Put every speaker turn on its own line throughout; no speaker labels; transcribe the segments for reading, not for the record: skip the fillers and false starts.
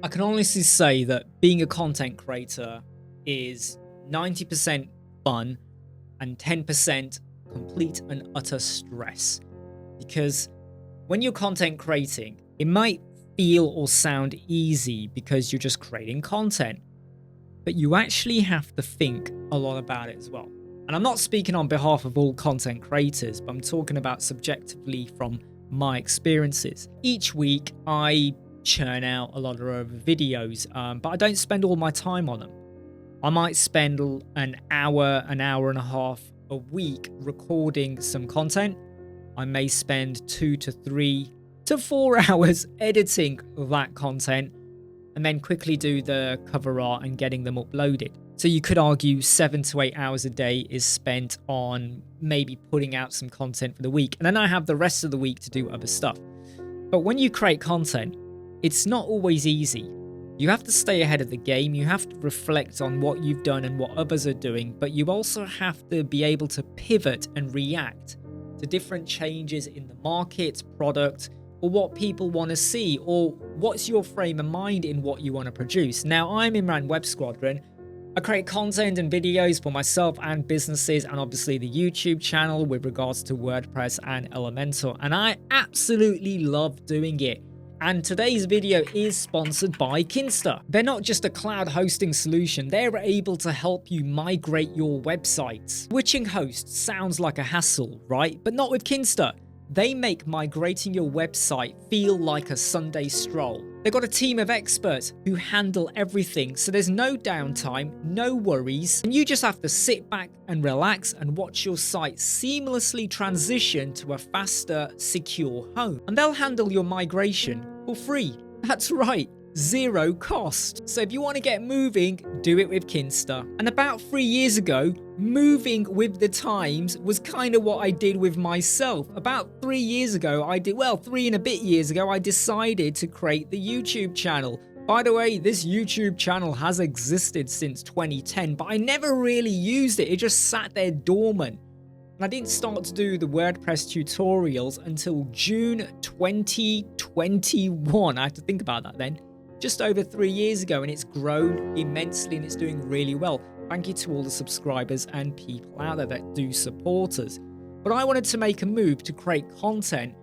I can honestly say that being a content creator is 90% fun and 10% complete and utter stress. Because when you're content creating, it might feel or sound easy because you're just creating content, but you actually have to think a lot about it as well. And I'm not speaking on behalf of all content creators, but I'm talking about subjectively from my experiences. Each week, I churn out a lot of videos, but I don't spend all my time on them. I might spend an hour and a half a week recording some content. I may spend 2 to 3 to 4 hours editing that content and then quickly do the cover art and getting them uploaded. So you could argue 7 to 8 hours a day is spent on maybe putting out some content for the week. And then I have the rest of the week to do other stuff. But when you create content, it's not always easy. You have to stay ahead of the game. You have to reflect on what you've done and what others are doing. But you also have to be able to pivot and react to different changes in the market, product, or what people want to see, or what's your frame of mind in what you want to produce. Now, I'm Imran Web Squadron. I create content and videos for myself and businesses, and obviously the YouTube channel with regards to WordPress and Elementor, and I absolutely love doing it. And today's video is sponsored by Kinsta. They're not just a cloud hosting solution, they're able to help you migrate your websites. Switching hosts sounds like a hassle, right? But not with Kinsta. They make migrating your website feel like a Sunday stroll. They've got a team of experts who handle everything, so there's no downtime, no worries, and you just have to sit back and relax and watch your site seamlessly transition to a faster, secure home. And they'll handle your migration for free. That's right, zero cost. So if you want to get moving, do it with Kinsta. And about 3 years ago, moving with the times was kind of what I did with myself. About 3 years ago, 3 and a bit years ago, I decided to create the YouTube channel. By the way, this YouTube channel has existed since 2010, but I never really used it. It just sat there dormant. And I didn't start to do the WordPress tutorials until June 2021. I have to think about that then. Just over 3 years ago, and it's grown immensely and it's doing really well. Thank you to all the subscribers and people out there that do support us. But I wanted to make a move to create content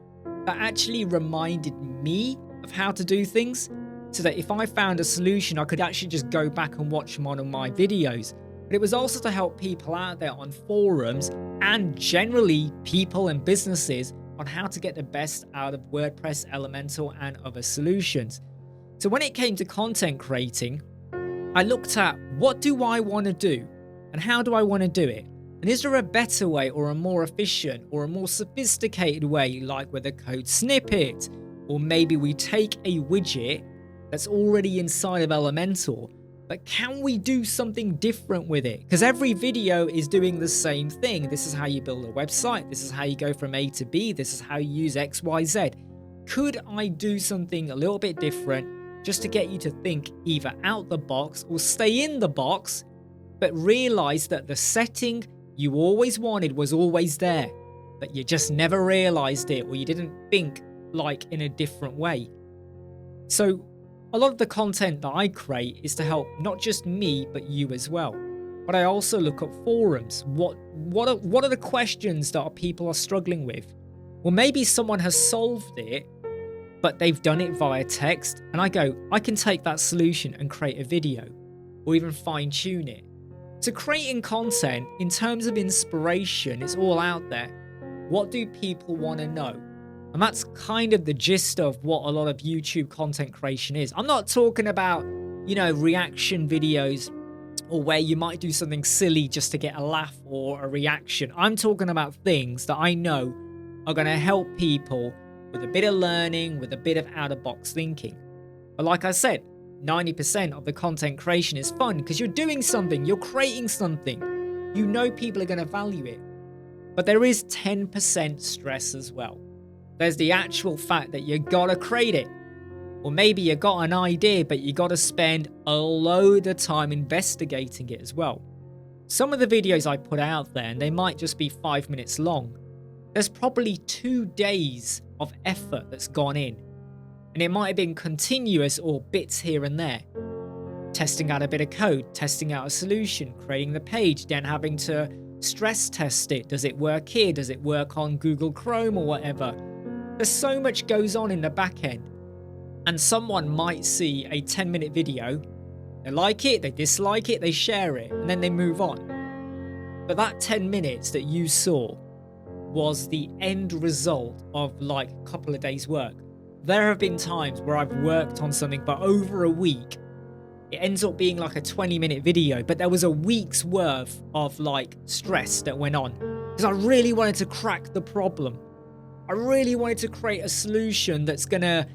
that actually reminded me of how to do things, so that if I found a solution, I could actually just go back and watch one of my videos. But it was also to help people out there on forums and generally people and businesses on how to get the best out of WordPress, Elementor, and other solutions. So when it came to content creating, I looked at what do I want to do and how do I want to do it? And is there a better way or a more efficient or a more sophisticated way, like with a code snippet? Or maybe we take a widget that's already inside of Elementor, but can we do something different with it? Because every video is doing the same thing. This is how you build a website. This is how you go from A to B. This is how you use X, Y, Z. Could I do something a little bit different just to get you to think either out the box or stay in the box, but realize that the setting you always wanted was always there, but you just never realized it, or you didn't think like in a different way? So a lot of the content that I create is to help not just me, but you as well. But I also look at forums. What are the questions that people are struggling with? Well, maybe someone has solved it, but they've done it via text. And I go, I can take that solution and create a video, or even fine tune it. So creating content in terms of inspiration, it's all out there. What do people want to know? And that's kind of the gist of what a lot of YouTube content creation is. I'm not talking about, reaction videos or where you might do something silly just to get a laugh or a reaction. I'm talking about things that I know are going to help people with a bit of learning, with a bit of out-of-box thinking. But like I said, 90% of the content creation is fun because you're doing something, you're creating something. You know people are going to value it. But there is 10% stress as well. There's the actual fact that you gotta create it. Or maybe you got an idea, but you gotta spend a load of time investigating it as well. Some of the videos I put out there, and they might just be 5 minutes long, there's probably 2 days of effort that's gone in. And it might have been continuous or bits here and there. Testing out a bit of code, testing out a solution, creating the page, then having to stress test it. Does it work here? Does it work on Google Chrome or whatever? There's so much goes on in the back end. And someone might see a 10-minute video, they like it, they dislike it, they share it, and then they move on. But that 10 minutes that you saw was the end result of like a couple of days' work. There have been times where I've worked on something for over a week. It ends up being like a 20-minute video, but there was a week's worth of like stress that went on because I really wanted to crack the problem. I really wanted to create a solution that's gonna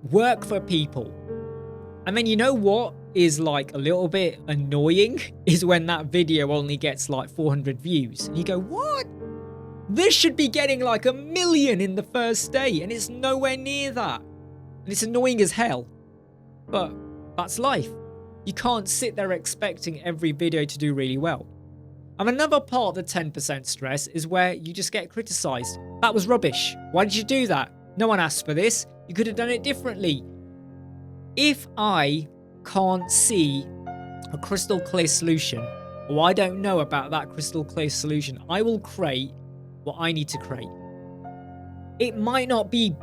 work for people. And then you know what is like a little bit annoying is when that video only gets like 400 views. And you go, what? This should be getting like 1 million in the first day, and it's nowhere near that. And it's annoying as hell. But that's life. You can't sit there expecting every video to do really well. And another part of the 10% stress is where you just get criticized. That was rubbish. Why did you do that? No one asked for this. You could have done it differently. If I can't see a crystal clear solution, or I don't know about that crystal clear solution, I will create what I need to create. It might not be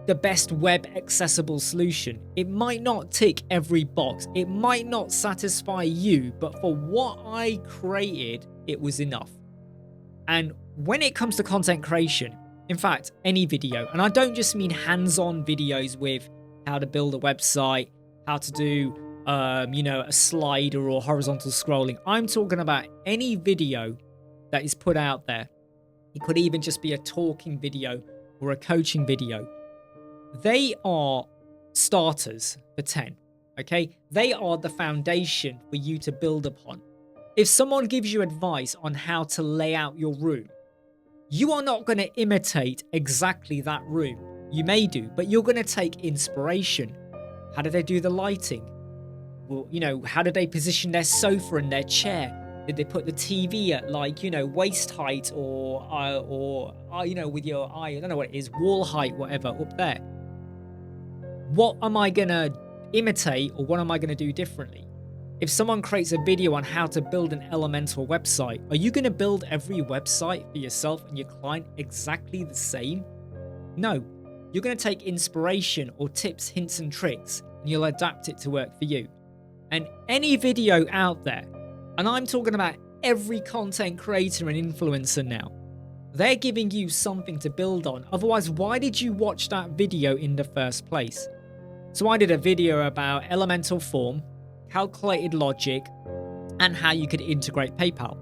the best web accessible solution. It might not tick every box. It might not satisfy you, but for what I created, it was enough. And when it comes to content creation, in fact, any video, and I don't just mean hands-on videos with how to build a website, how to do, a slider or horizontal scrolling. I'm talking about any video that is put out there. It could even just be a talking video or a coaching video. They are starters for 10, okay? They are the foundation for you to build upon. If someone gives you advice on how to lay out your room, you are not going to imitate exactly that room. You may do, but you're going to take inspiration. How do they do the lighting? Well, how did they position their sofa and their chair? Did they put the TV at waist height or with your eye, I don't know what it is, wall height, whatever, up there? What am I going to imitate or what am I going to do differently? If someone creates a video on how to build an Elementor website, are you going to build every website for yourself and your client exactly the same? No. You're going to take inspiration or tips, hints and tricks, and you'll adapt it to work for you. And any video out there, and I'm talking about every content creator and influencer now, they're giving you something to build on. Otherwise, why did you watch that video in the first place? So I did a video about Elementor Form, calculated logic, and how you could integrate PayPal.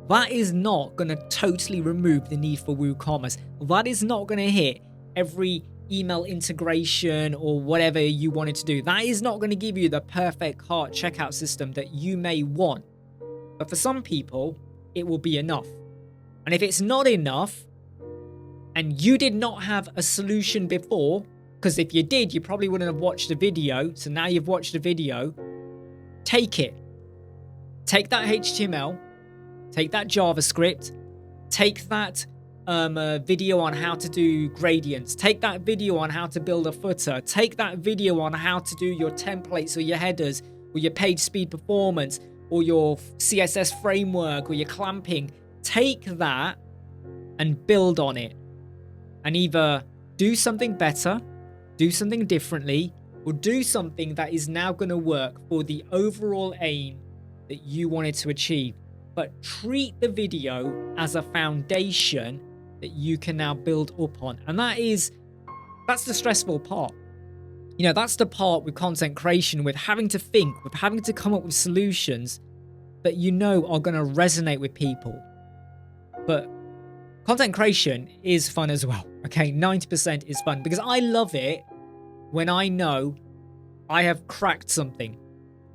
That is not going to totally remove the need for WooCommerce. That is not going to hit every email integration or whatever you wanted to do. That is not going to give you the perfect cart checkout system that you may want. But for some people, it will be enough. And if it's not enough, and you did not have a solution before, because if you did, you probably wouldn't have watched the video. So now you've watched the video, take it. Take that HTML, take that JavaScript, take that video on how to do gradients, take that video on how to build a footer, take that video on how to do your templates or your headers or your page speed performance or your CSS framework or your clamping. Take that and build on it and either do something better, do something differently, or do something that is now going to work for the overall aim that you wanted to achieve. But treat the video as a foundation that you can now build up on. And that's the stressful part. That's the part with content creation, with having to think, with having to come up with solutions that are going to resonate with people. But content creation is fun as well. Okay, 90% is fun because I love it when I know I have cracked something.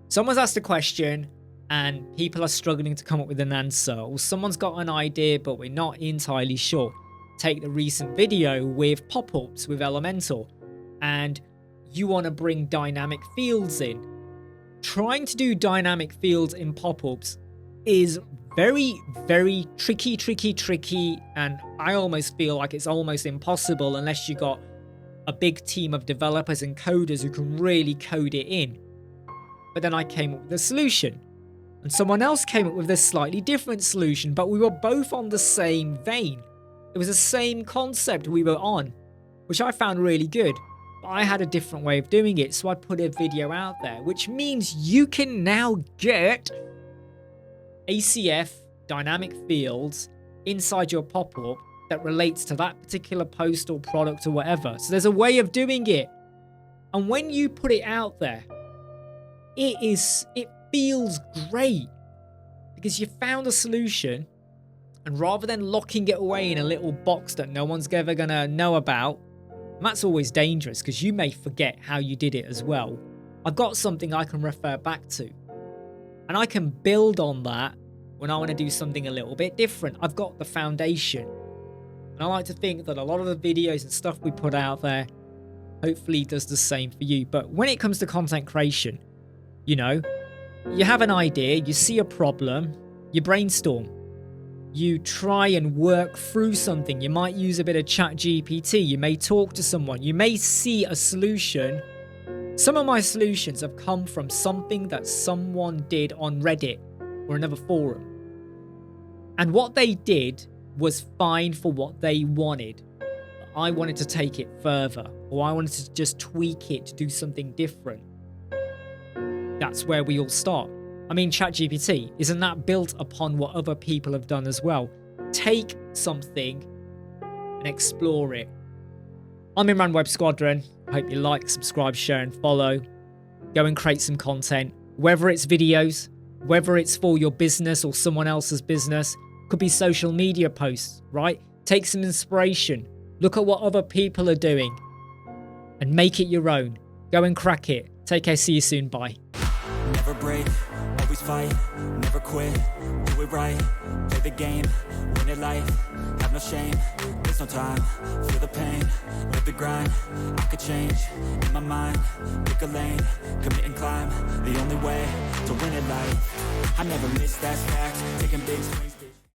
Someone's asked a question and people are struggling to come up with an answer, or someone's got an idea but we're not entirely sure. Take the recent video with pop-ups with Elementor, and you want to bring dynamic fields in. Trying to do dynamic fields in pop-ups is very, very tricky, and I almost feel like it's almost impossible unless you got a big team of developers and coders who can really code it in. But then I came up with a solution, and someone else came up with a slightly different solution, but we were both on the same vein. It was the same concept we were on, which I found really good. But I had a different way of doing it, so I put a video out there, which means you can now get ACF dynamic fields inside your pop-up that relates to that particular post or product or whatever. So there's a way of doing it. And when you put it out there, it feels great because you found a solution, and rather than locking it away in a little box that no one's ever gonna know about, and that's always dangerous because you may forget how you did it as well. I've got something I can refer back to, and I can build on that when I want to do something a little bit different. I've got the foundation, and I like to think that a lot of the videos and stuff we put out there hopefully does the same for you. But when it comes to content creation, you know, you have an idea, you see a problem, you brainstorm, you try and work through something. You might use a bit of ChatGPT, you may talk to someone, you may see a solution. Some of my solutions have come from something that someone did on Reddit or another forum. And what they did was fine for what they wanted. But I wanted to take it further, or I wanted to just tweak it to do something different. That's where we all start. I mean, ChatGPT, isn't that built upon what other people have done as well? Take something and explore it. I'm Imran Web Squadron. I hope you like, subscribe, share and follow. Go and create some content, whether it's videos, whether it's for your business or someone else's business. Could be social media posts, right? Take some inspiration. Look at what other people are doing and make it your own. Go and crack it. Take care. See you soon. Bye.
Never break, always fight, never quit, do it right, play the game, win it life, have no shame, there's no time, feel the pain, live the grind, I could change, in my mind, pick a lane, commit and climb, the only way to win it life, I never miss, that's fact, taking big swings.